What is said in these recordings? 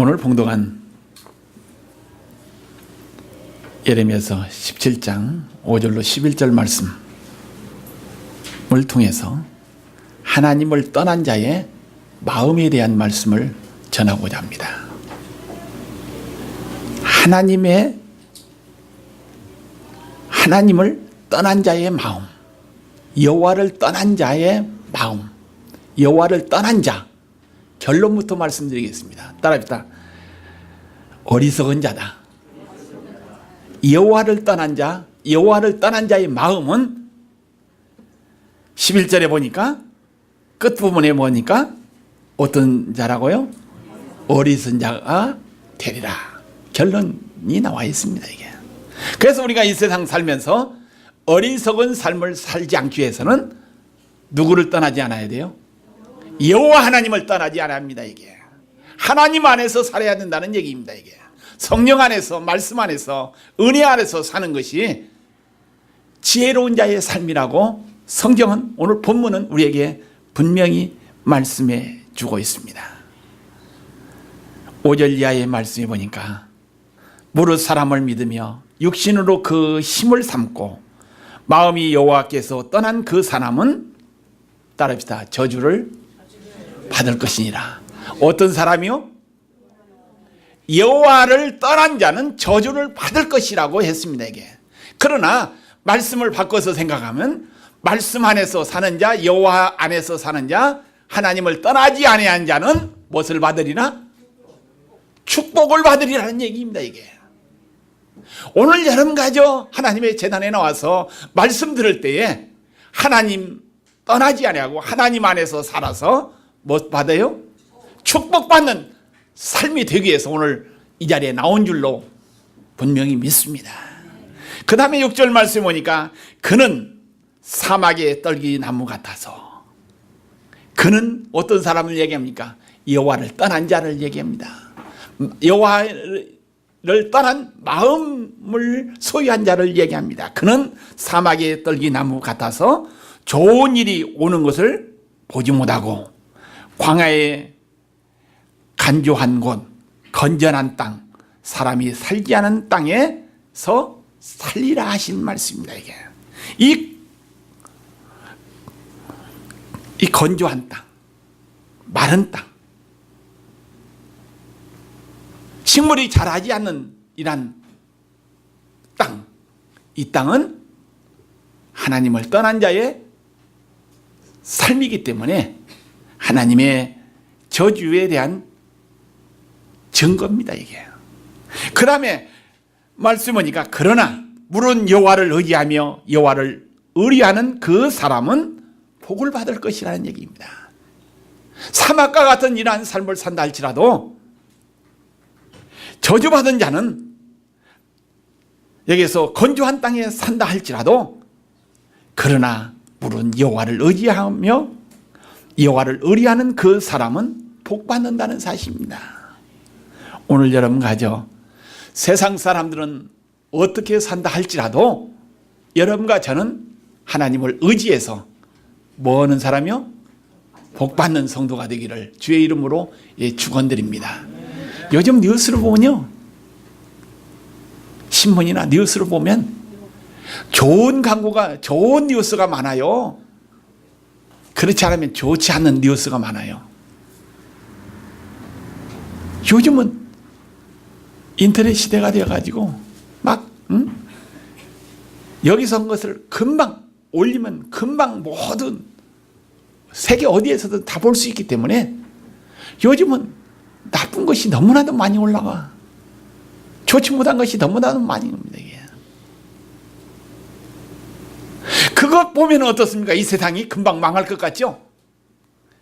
오늘 봉독한 예레미야서 17장 5절로 11절 말씀을 통해서 하나님을 떠난 자의 마음에 대한 말씀을 전하고자 합니다. 하나님을 떠난 자의 마음, 여호와를 떠난 자의 마음, 여호와를 떠난 자, 결론부터 말씀드리겠습니다. 따라합시다. 어리석은 자다. 여호와를 떠난 자, 여호와를 떠난 자의 마음은 11절에 보니까 끝부분에 보니까 어떤 자라고요? 어리석은 자가 되리라. 결론이 나와 있습니다. 이게. 그래서 우리가 이 세상 살면서 어리석은 삶을 살지 않기 위해서는 누구를 떠나지 않아야 돼요? 여호와 하나님을 떠나지 않아야 합니다. 이게 하나님 안에서 살아야 된다는 얘기입니다. 이게 성령 안에서, 말씀 안에서, 은혜 안에서 사는 것이 지혜로운 자의 삶이라고 성경은, 오늘 본문은 우리에게 분명히 말씀해 주고 있습니다. 5절 이하의 말씀에 보니까 무릇 사람을 믿으며 육신으로 그 힘을 삼고 마음이 여호와께서 떠난 그 사람은, 따라합시다, 저주를 받을 것이니라. 어떤 사람이요? 여호와를 떠난 자는 저주를 받을 것이라고 했습니다. 이게. 그러나 말씀을 바꿔서 생각하면 말씀 안에서 사는 자, 여호와 안에서 사는 자, 하나님을 떠나지 아니한 자는 무엇을 받으리나? 축복을 받으리라는 얘기입니다. 이게. 오늘 여러분가죠, 하나님의 제단에 나와서 말씀 들을 때에 하나님 떠나지 아니하고 하나님 안에서 살아서 뭐 받아요? 축복받는 삶이 되기 위해서 오늘 이 자리에 나온 줄로 분명히 믿습니다. 그 다음에 6절 말씀에 보니까 그는 사막의 떨기나무 같아서, 그는 어떤 사람을 얘기합니까? 여호와를 떠난 자를 얘기합니다. 여호와를 떠난 마음을 소유한 자를 얘기합니다. 그는 사막의 떨기나무 같아서 좋은 일이 오는 것을 보지 못하고 광야에 간조한 곳, 건전한 땅, 사람이 살지 않은 땅에서 살리라 하신 말씀입니다. 이게 이 건조한 땅, 마른 땅, 식물이 자라지 않는 이란 땅, 이 땅은 하나님을 떠난 자의 삶이기 때문에 하나님의 저주에 대한 증거입니다. 이게. 그 다음에 말씀 보니까 그러나 물은 여호와를 의지하며 여호와를 의뢰하는 그 사람은 복을 받을 것이라는 얘기입니다. 사막과 같은 이러한 삶을 산다 할지라도 저주받은 자는, 여기서 건조한 땅에 산다 할지라도, 그러나 물은 여호와를 의지하며 여호와를 의뢰하는 그 사람은 복받는다는 사실입니다. 오늘 여러분 가죠, 세상 사람들은 어떻게 산다 할지라도 여러분과 저는 하나님을 의지해서 뭐 하는 사람이요? 복받는 성도가 되기를 주의 이름으로 축원드립니다. 요즘 뉴스를 보면요, 신문이나 뉴스를 보면 좋은 광고가, 좋은 뉴스가 많아요. 그렇지 않으면 좋지 않는 뉴스가 많아요. 요즘은 인터넷 시대가 되어가지고 막 여기서 한 것을 금방 올리면 금방 모든 세계 어디에서든 다 볼 수 있기 때문에 요즘은 나쁜 것이 너무나도 많이 올라가. 좋지 못한 것이 너무나도 많이 옵니다. 이게. 그것 보면 어떻습니까? 이 세상이 금방 망할 것 같죠?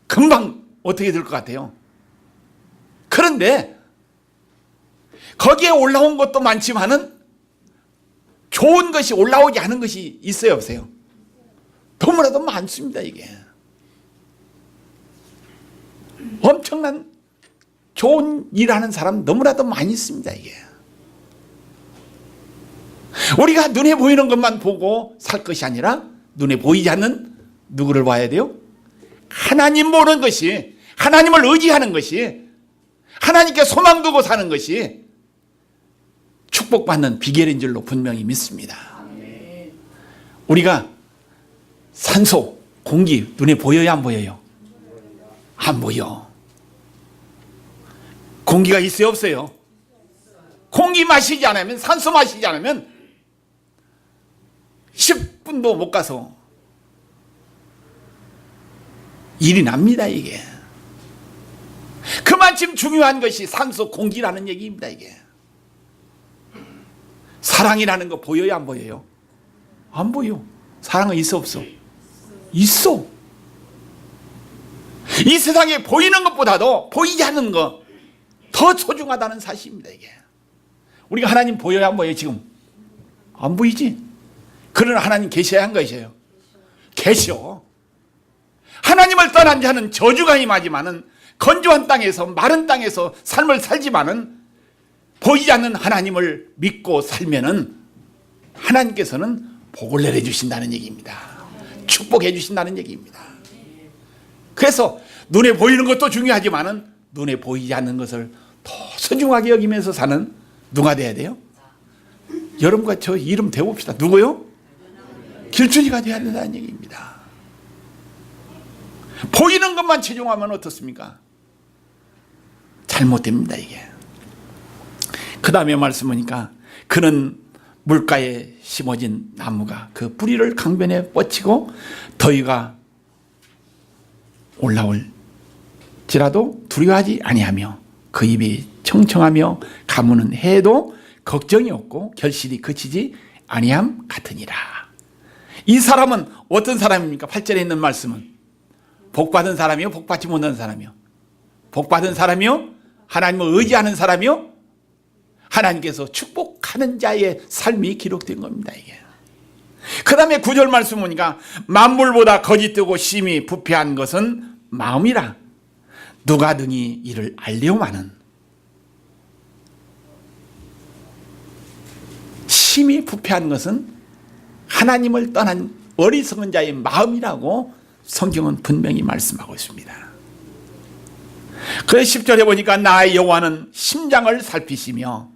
금방 어떻게 될 것 같아요? 그런데 거기에 올라온 것도 많지만은 좋은 것이 올라오지 않은 것이 있어요, 없어요? 너무나도 많습니다. 이게. 엄청난 좋은 일하는 사람 너무나도 많이 있습니다. 이게. 우리가 눈에 보이는 것만 보고 살 것이 아니라 눈에 보이지 않는 누구를 봐야 돼요? 하나님 보는 것이, 하나님을 의지하는 것이, 하나님께 소망 두고 사는 것이 축복받는 비결인 줄로 분명히 믿습니다. 우리가 산소, 공기 눈에 보여요, 안 보여요? 안 보여. 공기가 있어요, 없어요? 공기 마시지 않으면, 산소 마시지 않으면 10분도 못 가서 일이 납니다. 이게 그만큼 중요한 것이 산소, 공기라는 얘기입니다. 이게 사랑이라는 거 보여요, 안 보여요? 안 보여. 사랑은 있어, 없어? 있어. 이 세상에 보이는 것보다도 보이지 않는 거 더 소중하다는 사실입니다. 이게 우리가 하나님 보여요, 안 보여요? 지금 안 보이지? 그러나 하나님 계셔야 한 것이에요. 계셔. 하나님을 떠난 자는 저주가 임하지만은 건조한 땅에서, 마른 땅에서 삶을 살지만은 보이지 않는 하나님을 믿고 살면은 하나님께서는 복을 내려주신다는 얘기입니다. 축복해 주신다는 얘기입니다. 그래서 눈에 보이는 것도 중요하지만은 눈에 보이지 않는 것을 더 소중하게 여기면서 사는 누가 돼야 돼요? 여러분과 저 이름 대봅시다. 누구요? 길준이가 돼야 된다는 얘기입니다. 보이는 것만 치중하면 어떻습니까? 잘못됩니다. 이게 그 다음에 말씀 보니까 그는 물가에 심어진 나무가 그 뿌리를 강변에 뻗치고 더위가 올라올지라도 두려워하지 아니하며 그 입이 청청하며 가무는 해도 걱정이 없고 결실이 그치지 아니함 같으니라. 이 사람은 어떤 사람입니까? 8절에 있는 말씀은 복받은 사람이요, 복받지 못한 사람이요? 복받은 사람이요, 하나님을 의지하는 사람이요, 하나님께서 축복하는 자의 삶이 기록된 겁니다. 이게 그 다음에 9절 말씀 보니까 만물보다 거짓되고 심히 부패한 것은 마음이라 누가 등이 이를 알려마는. 심히 부패한 것은 하나님을 떠난 어리석은 자의 마음이라고 성경은 분명히 말씀하고 있습니다. 그래서 10절에 보니까 나의 여호와는 심장을 살피시며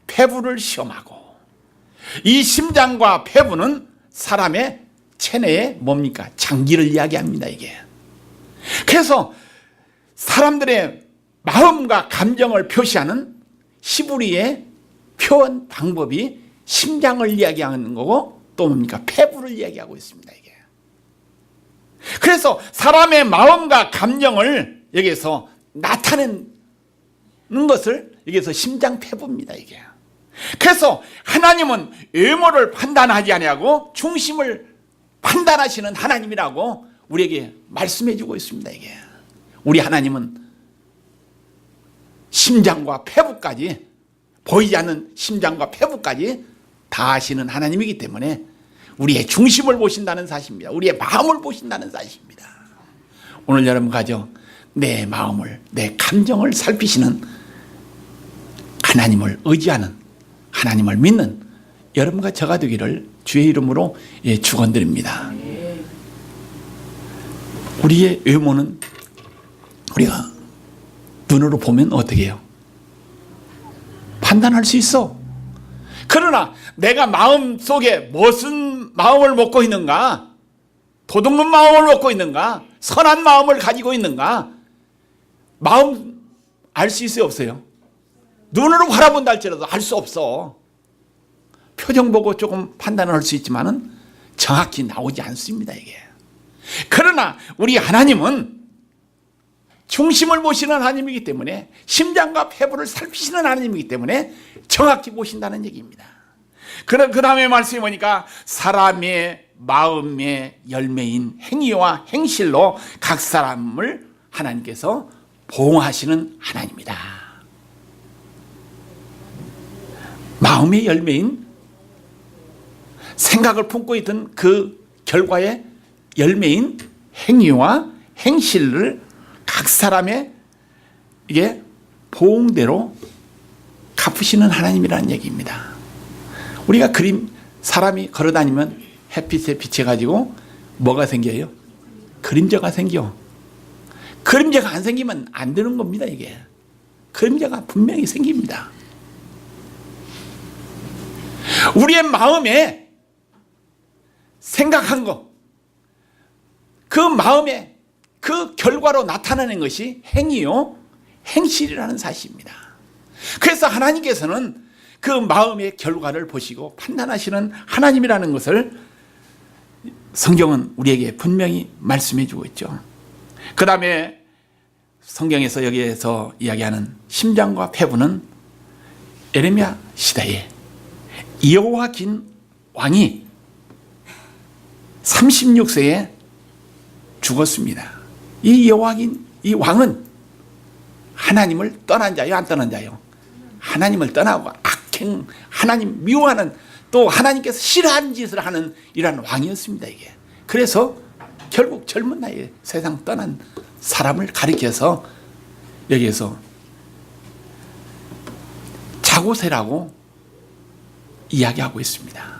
폐부를 시험하고, 이 심장과 폐부는 사람의 체내에 뭡니까? 장기를 이야기합니다. 이게 그래서 사람들의 마음과 감정을 표시하는 히브리의 표현 방법이 심장을 이야기하는 거고 또 뭡니까? 폐부를 이야기하고 있습니다. 이게 그래서 사람의 마음과 감정을 여기서 나타내는 것을 여기서 심장 폐부입니다. 이게 그래서 하나님은 외모를 판단하지 아니하고 중심을 판단하시는 하나님이라고 우리에게 말씀해 주고 있습니다. 이게 우리 하나님은 심장과 폐부까지, 보이지 않는 심장과 폐부까지 다 아시는 하나님이기 때문에 우리의 중심을 보신다는 사실입니다. 우리의 마음을 보신다는 사실입니다. 오늘 여러분 가져 내 마음을, 내 감정을 살피시는 하나님을 의지하는, 하나님을 믿는 여러분과 저가 되기를 주의 이름으로 축원드립니다. 우리의 외모는 우리가 눈으로 보면 어떻게 해요? 판단할 수 있어. 그러나 내가 마음 속에 무슨 마음을 먹고 있는가, 도둑놈 마음을 먹고 있는가, 선한 마음을 가지고 있는가, 마음 알 수 있어요, 없어요? 눈으로 바라본다 할지라도 알 수 없어. 표정 보고 조금 판단을 할 수 있지만은 정확히 나오지 않습니다, 이게. 그러나 우리 하나님은 중심을 보시는 하나님이기 때문에, 심장과 폐부를 살피시는 하나님이기 때문에 정확히 보신다는 얘기입니다. 그 다음에 말씀해 보니까 사람의 마음의 열매인 행위와 행실로 각 사람을 하나님께서 보호하시는 하나님이다. 마음의 열매인, 생각을 품고 있던 그 결과의 열매인 행위와 행실을 각 사람의 이게 보응대로 갚으시는 하나님이라는 얘기입니다. 우리가 사람이 걸어다니면 햇빛에 비춰가지고 뭐가 생겨요? 그림자가 생겨. 그림자가 안 생기면 안 되는 겁니다, 이게. 그런 문제가 분명히 생깁니다. 우리의 마음에 생각한 것, 그 마음에 그 결과로 나타나는 것이 행위요, 행실이라는 사실입니다. 그래서 하나님께서는 그 마음의 결과를 보시고 판단하시는 하나님이라는 것을 성경은 우리에게 분명히 말씀해 주고 있죠. 그 다음에 성경에서 여기에서 이야기하는 심장과 폐부는 에레미야 시대에 여호야긴 왕이 36세에 죽었습니다. 이 여호야긴 이 왕은 하나님을 떠난 자요, 안 떠난 자요? 하나님을 떠나고 악행, 하나님 미워하는, 또 하나님께서 싫어하는 짓을 하는 이런 왕이었습니다, 이게. 그래서 결국 젊은 나이에 세상 떠난 사람을 가리켜서 여기에서 자고세라고 이야기하고 있습니다.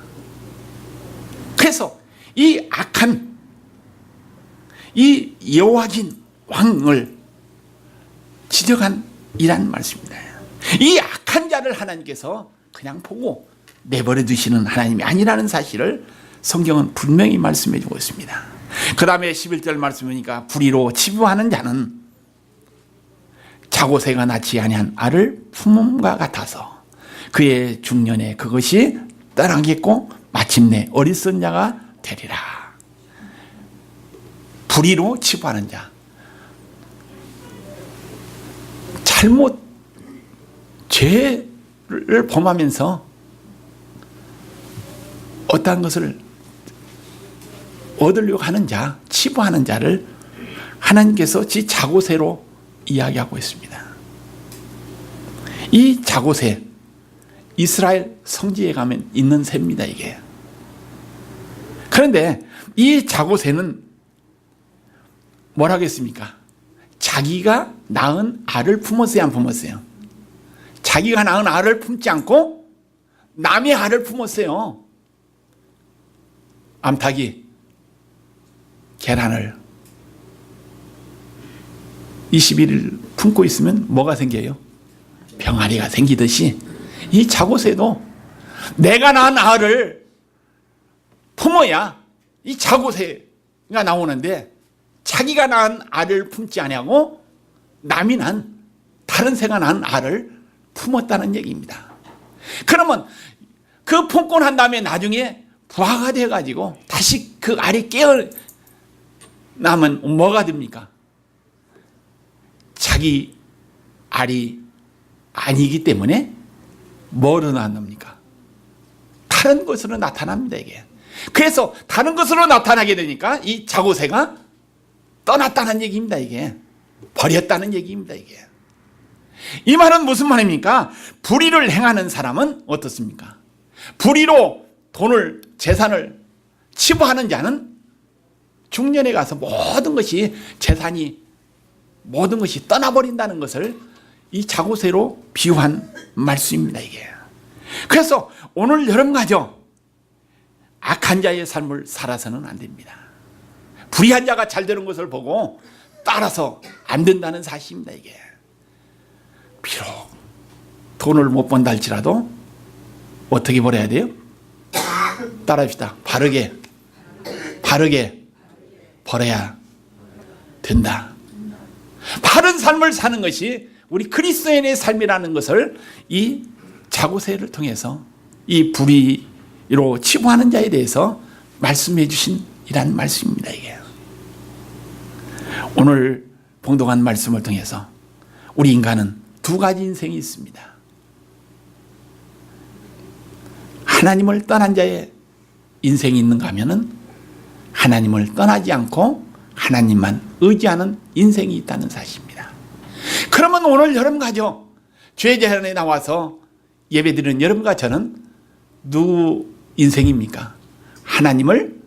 그래서 이 악한 이 여호야긴 왕을 지적한 이란 말씀입니다. 이 악한 자를 하나님께서 그냥 보고 내버려 두시는 하나님이 아니라는 사실을 성경은 분명히 말씀해 주고 있습니다. 그 다음에 11절 말씀이니까 불의로 치부하는 자는 자고새가 낳지 아니한 알을 품음과 같아서 그의 중년에 그것이 떠나겠고 마침내 어리석은 자가 되리라. 불의로 치부하는 자, 잘못 죄를 범하면서 어떠한 것을 얻으려고 하는 자, 치부하는 자를 하나님께서 지 자고새로 이야기하고 있습니다. 이 자고새, 이스라엘 성지에 가면 있는 새입니다, 이게. 그런데 이 자고새는 뭐라고 했습니까? 자기가 낳은 알을 품었어요, 안 품었어요? 자기가 낳은 알을 품지 않고 남의 알을 품었어요. 암탉이 계란을 21일 품고 있으면 뭐가 생겨요? 병아리가 생기듯이 이 자고새도 내가 낳은 알을 품어야 이 자고새가 나오는데 자기가 낳은 알을 품지 아니하고 남이 낳은 다른 새가 낳은 알을 품었다는 얘기입니다. 그러면 그 품고 난 다음에 나중에 부화가 돼가지고 다시 그 알이 깨어나면 뭐가 됩니까? 자기 알이 아니기 때문에 뭐로 나타납니까? 다른 것으로 나타납니다, 이게. 그래서 다른 것으로 나타나게 되니까 이 자고새가 떠났다는 얘기입니다, 이게. 버렸다는 얘기입니다, 이게. 이 말은 무슨 말입니까? 불의를 행하는 사람은 어떻습니까? 불의로 돈을, 재산을 치부하는 자는 중년에 가서 모든 것이, 재산이, 모든 것이 떠나버린다는 것을 이 자고새로 비유한 말씀입니다, 이게. 그래서 오늘 여러분가죠, 악한 자의 삶을 살아서는 안 됩니다. 불의한 자가 잘 되는 것을 보고 따라서 안 된다는 사실입니다, 이게. 비록 돈을 못 번다 할지라도 어떻게 벌어야 돼요? 따라합시다. 바르게 벌어야 된다. 바른 삶을 사는 것이 우리 그리스도인의 삶이라는 것을 이 자고새를 통해서 이 불의로 치부하는 자에 대해서 말씀해 주신 이란 말씀입니다, 이게. 오늘 봉독한 말씀을 통해서 우리 인간은 두 가지 인생이 있습니다. 하나님을 떠난 자의 인생이 있는가 하면은 하나님을 떠나지 않고 하나님만 의지하는 인생이 있다는 사실입니다. 그러면 오늘 여러분가죠, 죄제단에 나와서 예배드리는 여러분과 저는 누구 인생입니까? 하나님을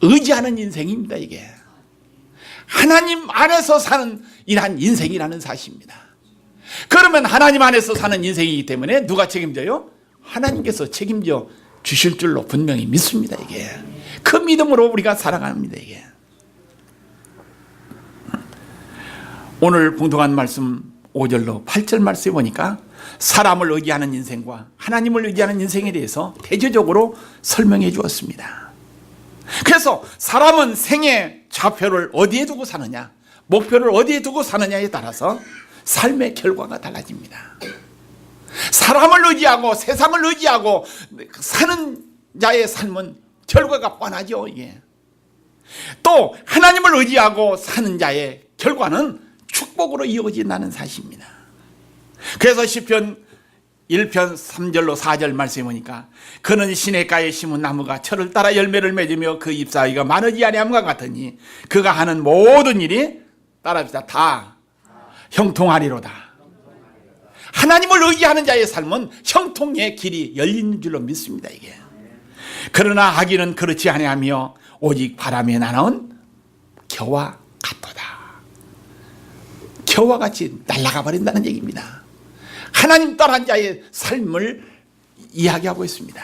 의지하는 인생입니다, 이게. 하나님 안에서 사는 이러한 인생이라는 사실입니다. 그러면 하나님 안에서 사는 인생이기 때문에 누가 책임져요? 하나님께서 책임져 주실 줄로 분명히 믿습니다, 이게. 그 믿음으로 우리가 살아갑니다, 이게. 오늘 봉독한 말씀 5절로 8절 말씀에 보니까 사람을 의지하는 인생과 하나님을 의지하는 인생에 대해서 대조적으로 설명해 주었습니다. 그래서 사람은 생애 좌표를 어디에 두고 사느냐, 목표를 어디에 두고 사느냐에 따라서 삶의 결과가 달라집니다. 사람을 의지하고 세상을 의지하고 사는 자의 삶은 결과가 뻔하죠. 이게. 또 하나님을 의지하고 사는 자의 결과는 축복으로 이어진다는 사실입니다. 그래서 시편 1편 3절로 4절 말씀해 보니까 그는 시냇가에 심은 나무가 철을 따라 열매를 맺으며 그 잎사귀가 마르지 아니함과 같으니 그가 하는 모든 일이 따라합시다 다 형통하리로다. 하나님을 의지하는 자의 삶은 형통의 길이 열리는 줄로 믿습니다. 이게. 그러나 하기는 그렇지 아니하며 오직 바람에 나나온 겨와 같도다. 겨와 같이 날아가 버린다는 얘기입니다. 하나님 떠난 자의 삶을 이야기하고 있습니다.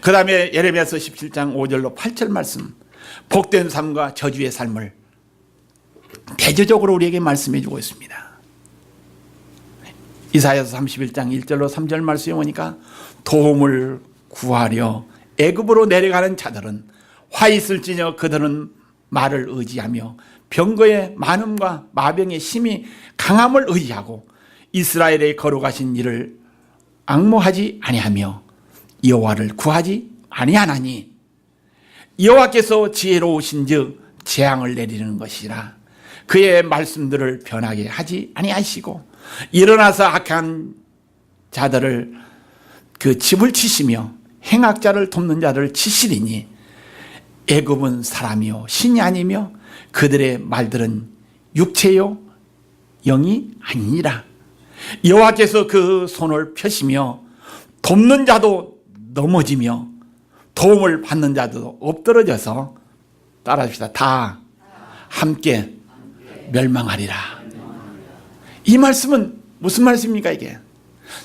그 다음에 예레미야서 17장 5절로 8절 말씀, 복된 삶과 저주의 삶을 대조적으로 우리에게 말씀해 주고 있습니다. 이사야서 31장 1절로 3절 말씀에 보니까 도움을 구하려 애굽으로 내려가는 자들은 화 있을지며 그들은 말을 의지하며 병거의 많음과 마병의 심히 강함을 의지하고 이스라엘의 거룩하신 일을 앙모하지 아니하며 여호와를 구하지 아니하나니 여호와께서 지혜로우신즉 재앙을 내리는 것이라 그의 말씀들을 변하게 하지 아니하시고 일어나서 악한 자들을 그 집을 치시며 행악자를 돕는 자를 치시리니 애굽은 사람이요 신이 아니며 그들의 말들은 육체요 영이 아니니라. 여호와께서 그 손을 펴시며 돕는 자도 넘어지며 도움을 받는 자도 엎드러져서 따라합시다 다 함께 멸망하리라. 이 말씀은 무슨 말씀입니까? 이게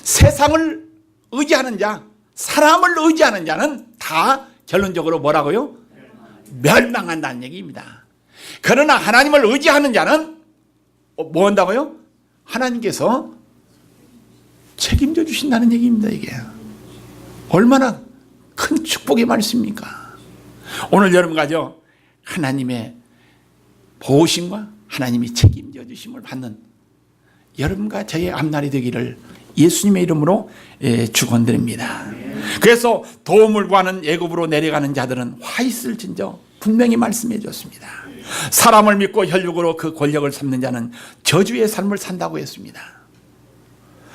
세상을 의지하는 자, 사람을 의지하는 자는 다 결론적으로 뭐라고요? 멸망한다는 얘기입니다. 그러나 하나님을 의지하는 자는 뭐 한다고요? 하나님께서 책임져 주신다는 얘기입니다. 이게 얼마나 큰 축복의 말씀입니까? 오늘 여러분가죠 하나님의 보호심과 하나님이 책임져 주심을 받는 여러분과 저의 앞날이 되기를 예수님의 이름으로 축원드립니다. 그래서 도움을 구하는 애굽으로 내려가는 자들은 화 있을진저 분명히 말씀해 줬습니다. 사람을 믿고 혈육으로 그 권력을 삼는 자는 저주의 삶을 산다고 했습니다.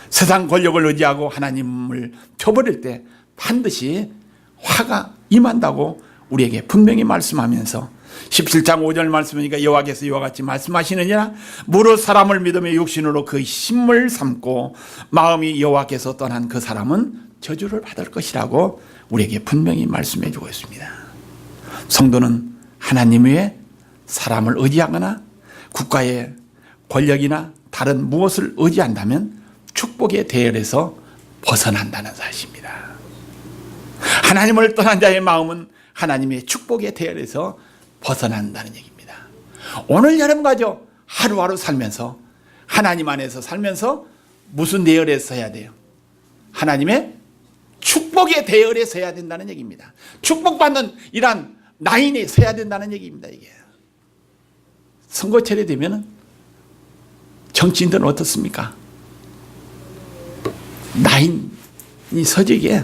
세상 권력을 의지하고 하나님을 펴버릴 때 반드시 화가 임한다고 우리에게 분명히 말씀하면서 17장 5절 말씀이니까 여호와께서 이와 같이 말씀하시느니라 무릇 사람을 믿으며 육신으로 그 힘을 삼고 마음이 여호와께서 떠난 그 사람은 저주를 받을 것이라고 우리에게 분명히 말씀해 주고 있습니다. 성도는 하나님 외에 사람을 의지하거나 국가의 권력이나 다른 무엇을 의지한다면 축복의 대열에서 벗어난다는 사실입니다. 하나님을 떠난 자의 마음은 하나님의 축복의 대열에서 벗어난다는 얘기입니다. 오늘 여러분가죠 하루하루 살면서 하나님 안에서 살면서 무슨 대열에 서야 돼요? 하나님의 축복의 대열에 서야 된다는 얘기입니다. 축복받는 이러한 라인에 서야 된다는 얘기입니다. 이게 선거철이 되면 정치인들은 어떻습니까? 라인이 서지게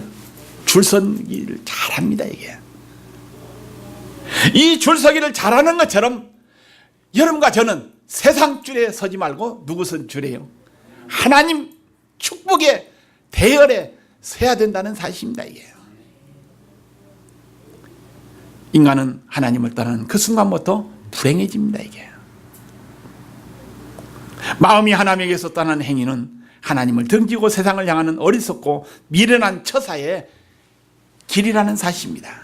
줄서기를 잘합니다. 이게 이 줄서기를 잘하는 것처럼 여러분과 저는 세상 줄에 서지 말고 누구 선 줄에요? 하나님 축복의 대열에 서야 된다는 사실입니다. 이게 인간은 하나님을 떠나는 그 순간부터 불행해집니다. 이게 마음이 하나님에게서 떠나는 행위는 하나님을 등지고 세상을 향하는 어리석고 미련한 처사의 길이라는 사실입니다.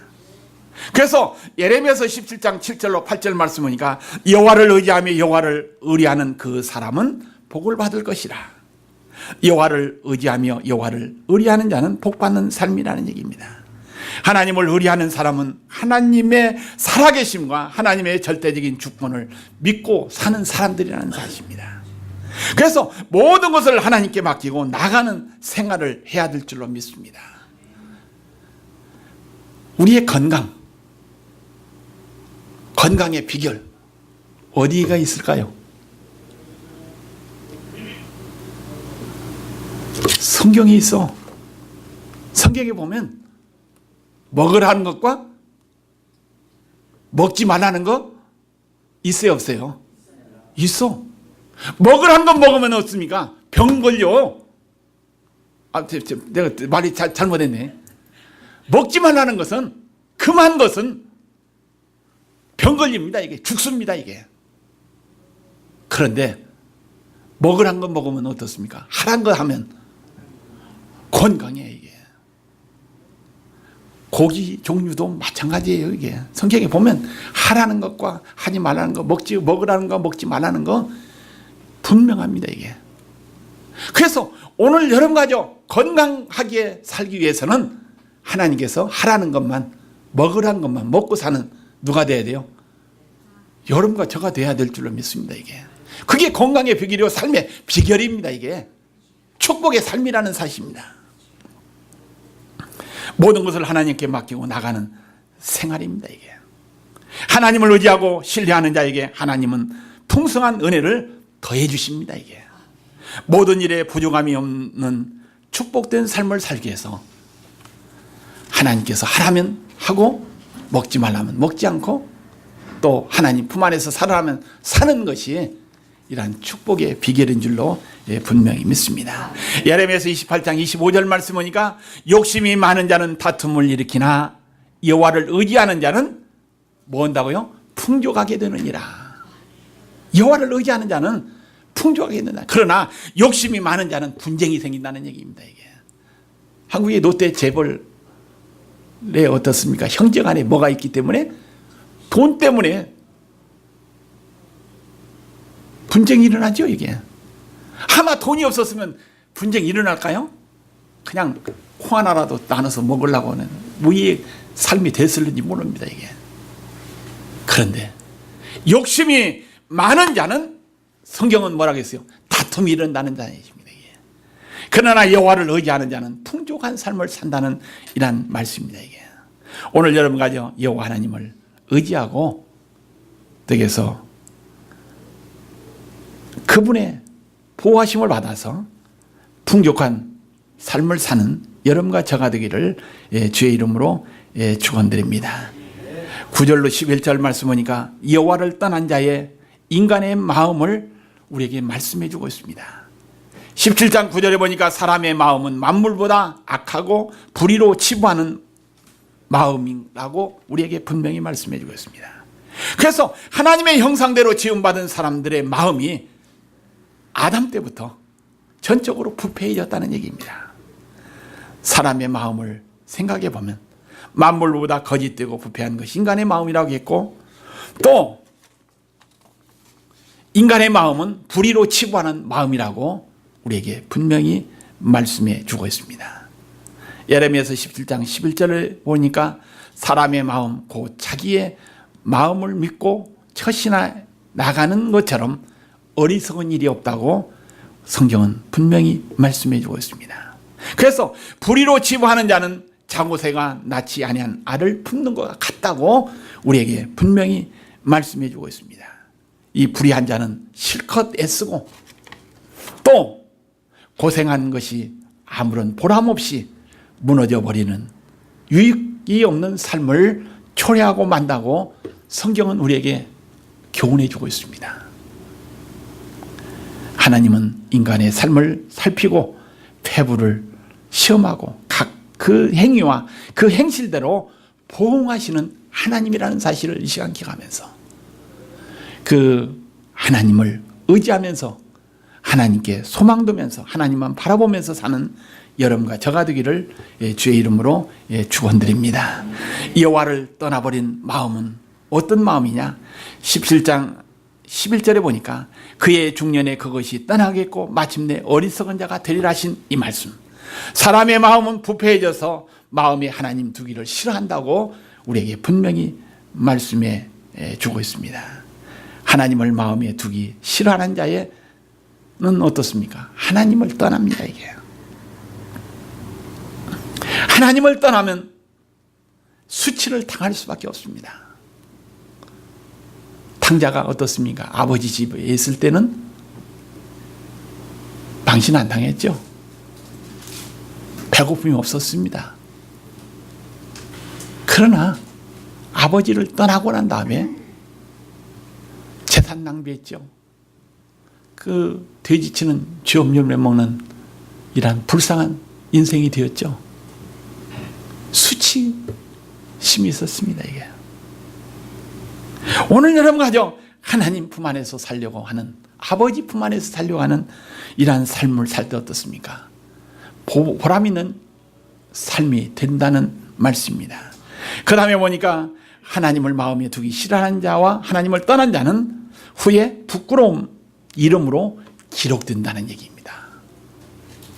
그래서 예레미야서 17장 7절로 8절 말씀 보니까 여호와를 의지하며 여호와를 의뢰하는 그 사람은 복을 받을 것이라. 여호와를 의지하며 여호와를 의뢰하는 자는 복받는 삶이라는 얘기입니다. 하나님을 의뢰하는 사람은 하나님의 살아계심과 하나님의 절대적인 주권을 믿고 사는 사람들이라는 사실입니다. 그래서 모든 것을 하나님께 맡기고 나가는 생활을 해야 될 줄로 믿습니다. 우리의 건강의 비결 어디가 있을까요? 성경에 있어. 성경에 보면 먹으라는 것과 먹지 말라는 거 있어요, 없어요? 있어. 먹으라는 거 먹으면 어떻습니까? 병 걸려. 내가 말이 잘못했네. 먹지 말라는 것은, 금한 것은 병 걸립니다. 이게 죽습니다. 이게. 그런데 먹으란 거 먹으면 어떻습니까? 하란 거 하면 건강해. 이게. 고기 종류도 마찬가지예요. 이게 성경에 보면 하라는 것과 하지 말라는 거, 먹으라는 거, 먹지 말라는 거 분명합니다. 이게. 그래서 오늘 여러분 가족 건강하게 살기 위해서는 하나님께서 하라는 것만, 먹으라는 것만 먹고 사는 누가 돼야 돼요? 여러분과 저가 돼야 될 줄로 믿습니다. 이게. 그게 건강의 비결이고 삶의 비결입니다. 이게 축복의 삶이라는 사실입니다. 모든 것을 하나님께 맡기고 나가는 생활입니다. 이게. 하나님을 의지하고 신뢰하는 자에게 하나님은 풍성한 은혜를 더해 주십니다. 이게. 모든 일에 부족함이 없는 축복된 삶을 살기 위해서 하나님께서 하라면 하고 먹지 말라면 먹지 않고 또 하나님 품 안에서 살아라면 사는 것이 이러한 축복의 비결인 줄로 분명히 믿습니다. 예레미야서 28장 25절 말씀 보니까 욕심이 많은 자는 다툼을 일으키나 여호와를 의지하는 자는 뭐 한다고요? 풍족하게 되느니라. 여호와를 의지하는 자는 풍족하게 된다. 그러나 욕심이 많은 자는 분쟁이 생긴다는 얘기입니다. 이게. 한국의 롯데 재벌에 어떻습니까? 형제 간에 뭐가 있기 때문에 돈 때문에 분쟁이 일어나죠. 이게. 아마 돈이 없었으면 분쟁이 일어날까요? 그냥 콩 하나라도 나눠서 먹으려고 하는 무의의 삶이 됐을는지 모릅니다. 이게. 그런데 욕심이 많은 자는 성경은 뭐라고 했어요? 다툼이 일어난다는 자입니다. 이게. 그러나 여호와를 의지하는 자는 풍족한 삶을 산다는 이란 말씀입니다. 이게. 오늘 여러분 가져 여호와 하나님을 의지하고 덕에서 그분의 보호하심을 받아서 풍족한 삶을 사는 여러분과 저가 되기를 주의 이름으로 축원드립니다. 9절로 11절 말씀 보니까 여호와를 떠난 자의 인간의 마음을 우리에게 말씀해 주고 있습니다. 17장 9절에 보니까 사람의 마음은 만물보다 악하고 불의로 치부하는 마음이라고 우리에게 분명히 말씀해 주고 있습니다. 그래서 하나님의 형상대로 지음받은 사람들의 마음이 아담 때부터 전적으로 부패해졌다는 얘기입니다. 사람의 마음을 생각해 보면 만물보다 거짓되고 부패한 것이 인간의 마음이라고 했고, 또 인간의 마음은 불의로 치부하는 마음이라고 우리에게 분명히 말씀해 주고 있습니다. 예레미야서 17장 11절을 보니까 사람의 마음 곧 자기의 마음을 믿고 처신해 나가는 것처럼 어리석은 일이 없다고 성경은 분명히 말씀해 주고 있습니다. 그래서 불의로 치부하는 자는 장고새가 낳지 아니한 알을 품는 것 같다고 우리에게 분명히 말씀해 주고 있습니다. 이 불의한 자는 실컷 애쓰고 또 고생한 것이 아무런 보람 없이 무너져 버리는 유익이 없는 삶을 초래하고 만다고 성경은 우리에게 교훈해 주고 있습니다. 하나님은 인간의 삶을 살피고 폐부를 시험하고 각 그 행위와 그 행실대로 보응하시는 하나님이라는 사실을 이 시간 기억하면서 그 하나님을 의지하면서 하나님께 소망두면서 하나님만 바라보면서 사는 여러분과 저가 되기를 주의 이름으로 축원드립니다. 여호와를 떠나버린 마음은 어떤 마음이냐? 17장 11절에 보니까 그의 중년에 그것이 떠나겠고 마침내 어리석은 자가 되리라 하신 이 말씀. 사람의 마음은 부패해져서 마음이 하나님 두기를 싫어한다고 우리에게 분명히 말씀해 주고 있습니다. 하나님을 마음에 두기 싫어하는 자의 어떻습니까? 하나님을 떠납니다. 이게 하나님을 떠나면 수치를 당할 수밖에 없습니다. 탕자가 어떻습니까? 아버지 집에 있을 때는 방신 안 당했죠. 배고픔이 없었습니다. 그러나 아버지를 떠나고 난 다음에 재산 낭비했죠. 그 돼지치는 쥐 열매 먹는 이란 불쌍한 인생이 되었죠. 수치심이 있었습니다. 이게 오늘 여러분 가정 하나님 품 안에서 살려고 하는, 아버지 품 안에서 살려고 하는 이러한 삶을 살 때 어떻습니까? 보람 있는 삶이 된다는 말씀입니다. 그 다음에 보니까 하나님을 마음에 두기 싫어하는 자와 하나님을 떠난 자는 후에 부끄러움 이름으로 기록된다는 얘기입니다.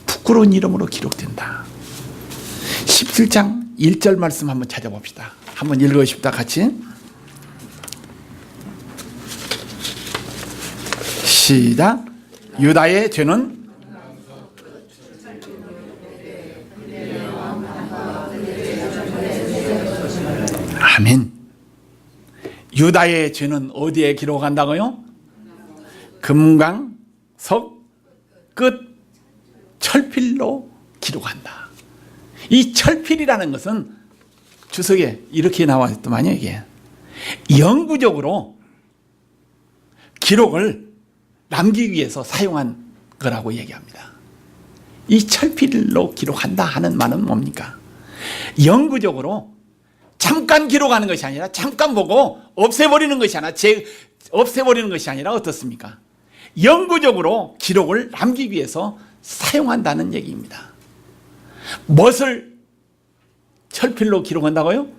부끄러운 이름으로 기록된다. 17장 1절 말씀 한번 찾아봅시다. 한번 읽어봅시다. 같이 시작. 유다의 죄는 아멘. 유다의 죄는 어디에 기록한다고요? 금강석 끝 철필로 기록한다. 이 철필이라는 것은 주석에 이렇게 나왔더만요. 이게 영구적으로 기록을 남기기 위해서 사용한 거라고 얘기합니다. 이 철필로 기록한다 하는 말은 뭡니까? 영구적으로 잠깐 기록하는 것이 아니라 잠깐 보고 없애버리는 것이 아니라 없애버리는 것이 아니라 어떻습니까? 영구적으로 기록을 남기기 위해서 사용한다는 얘기입니다. 무엇을 철필로 기록한다고요?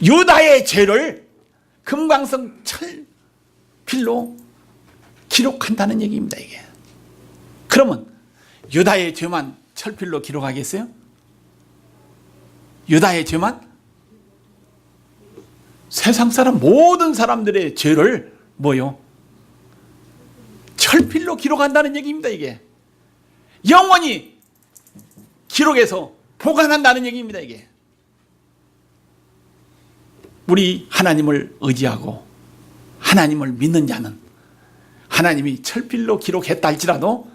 유다의 죄를 금강석 철필로 기록한다는 얘기입니다. 이게 그러면 유다의 죄만 철필로 기록하겠어요? 유다의 죄만? 세상 사람 모든 사람들의 죄를 뭐요? 철필로 기록한다는 얘기입니다. 이게 영원히 기록해서 보관한다는 얘기입니다. 이게 우리 하나님을 의지하고 하나님을 믿는 자는 하나님이 철필로 기록했다 할지라도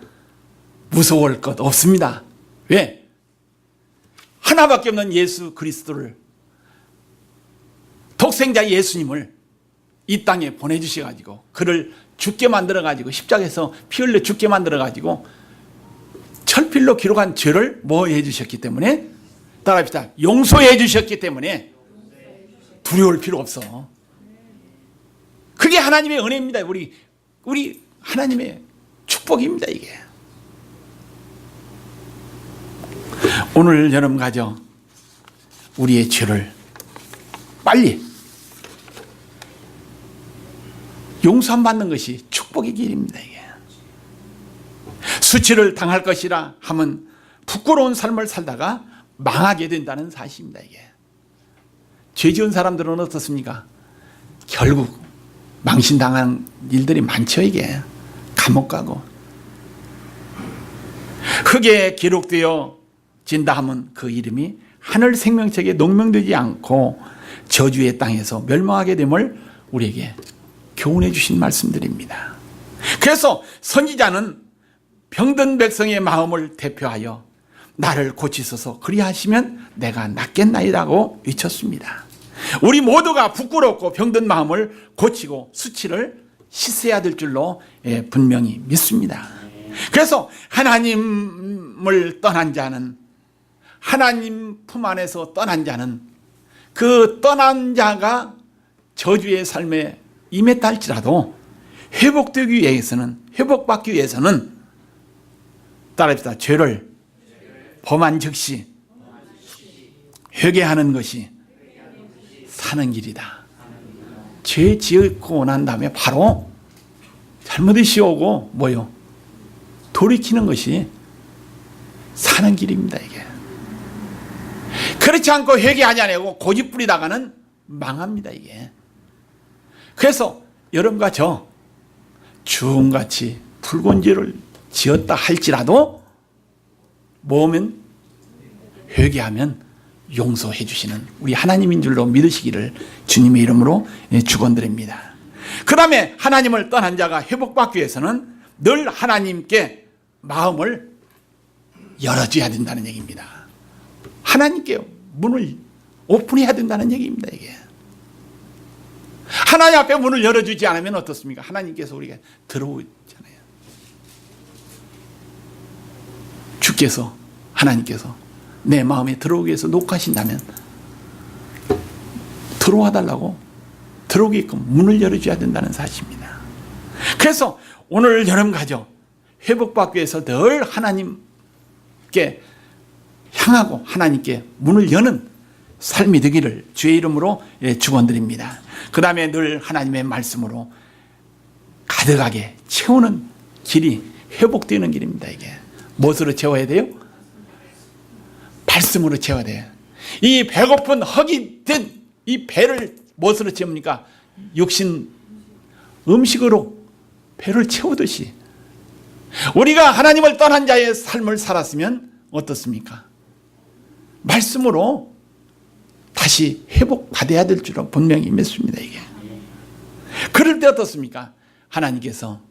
무서울 것 없습니다. 왜? 하나밖에 없는 예수 그리스도를, 독생자 예수님을 이 땅에 보내주셔가지고 그를 죽게 만들어가지고 십자가에서 피 흘려 죽게 만들어가지고 철필로 기록한 죄를 뭐 해주셨기 때문에, 따라합시다, 용서해 주셨기 때문에 두려울 필요 없어. 그게 하나님의 은혜입니다. 우리 하나님의 축복입니다. 이게 오늘 여러분 가정 우리의 죄를 빨리 용서함 받는 것이 축복의 길입니다. 이게 수치를 당할 것이라 하면 부끄러운 삶을 살다가 망하게 된다는 사실입니다. 이게 죄 지은 사람들은 어떻습니까? 결국 망신당한 일들이 많죠. 이게 감옥 가고 흙에 기록되어 진다 하면 그 이름이 하늘 생명책에 농명되지 않고 저주의 땅에서 멸망하게 됨을 우리에게 교훈해 주신 말씀들입니다. 그래서 선지자는 병든 백성의 마음을 대표하여 나를 고치소서 그리하시면 내가 낫겠나이라고 외쳤습니다. 우리 모두가 부끄럽고 병든 마음을 고치고 수치를 씻어야 될 줄로 분명히 믿습니다. 그래서 하나님을 떠난 자는, 하나님 품 안에서 떠난 자는, 그 떠난 자가 저주의 삶에 임했다 할지라도 회복되기 위해서는, 회복받기 위해서는 따라합시다, 죄를 범한 즉시 회개하는 것이 사는 길이다. 죄 지었고 난 다음에 바로 잘못이 오고 뭐요? 돌이키는 것이 사는 길입니다. 이게 그렇지 않고 회개하지 않고 고집 부리다가는 망합니다. 이게 그래서 여러분과 저 주음같이 붉은 죄를 지었다 할지라도 뭐면 회개하면 용서해 주시는 우리 하나님인 줄로 믿으시기를 주님의 이름으로 축원드립니다. 그 다음에 하나님을 떠난 자가 회복받기 위해서는 늘 하나님께 마음을 열어줘야 된다는 얘기입니다. 하나님께 문을 오픈해야 된다는 얘기입니다. 이게 하나님 앞에 문을 열어주지 않으면 어떻습니까? 하나님께서 우리가 들어오잖아요. 주께서 하나님께서 내 마음에 들어오기 위해서 녹하신다면 들어와 달라고 들어오게끔 문을 열어줘야 된다는 사실입니다. 그래서 오늘 여러분 가정 회복받기 위해서 늘 하나님께 향하고 하나님께 문을 여는 삶이 되기를 주의 이름으로 축원드립니다. 그 다음에 늘 하나님의 말씀으로 가득하게 채우는 길이 회복되는 길입니다. 이게 무엇으로 채워야 돼요? 말씀으로 채워야 돼요. 이 배고픈 헉이 된 이 배를 무엇으로 채웁니까? 육신 음식으로 배를 채우듯이 우리가 하나님을 떠난 자의 삶을 살았으면 어떻습니까? 말씀으로 다시 회복받아야 될 줄은 분명히 믿습니다. 이게 그럴 때 어떻습니까? 하나님께서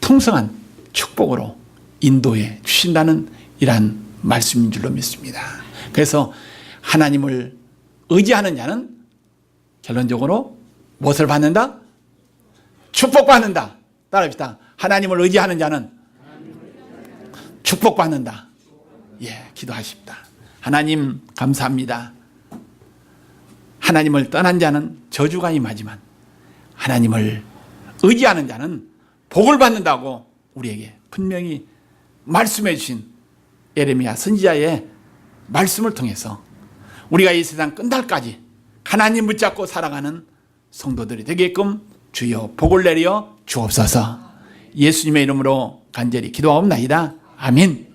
풍성한 축복으로 인도해 주신다는 이러한 말씀인 줄로 믿습니다. 그래서 하나님을 의지하는 자는 결론적으로 무엇을 받는다? 축복받는다. 따라합시다. 하나님을 의지하는 자는 축복받는다. 예, 기도하십니다. 하나님 감사합니다. 하나님을 떠난 자는 저주가 임하지만 하나님을 의지하는 자는 복을 받는다고 우리에게 분명히 말씀해 주신 예레미야 선지자의 말씀을 통해서 우리가 이 세상 끝날까지 하나님 붙잡고 살아가는 성도들이 되게끔 주여 복을 내려 주옵소서. 예수님의 이름으로 간절히 기도하옵나이다. 아멘.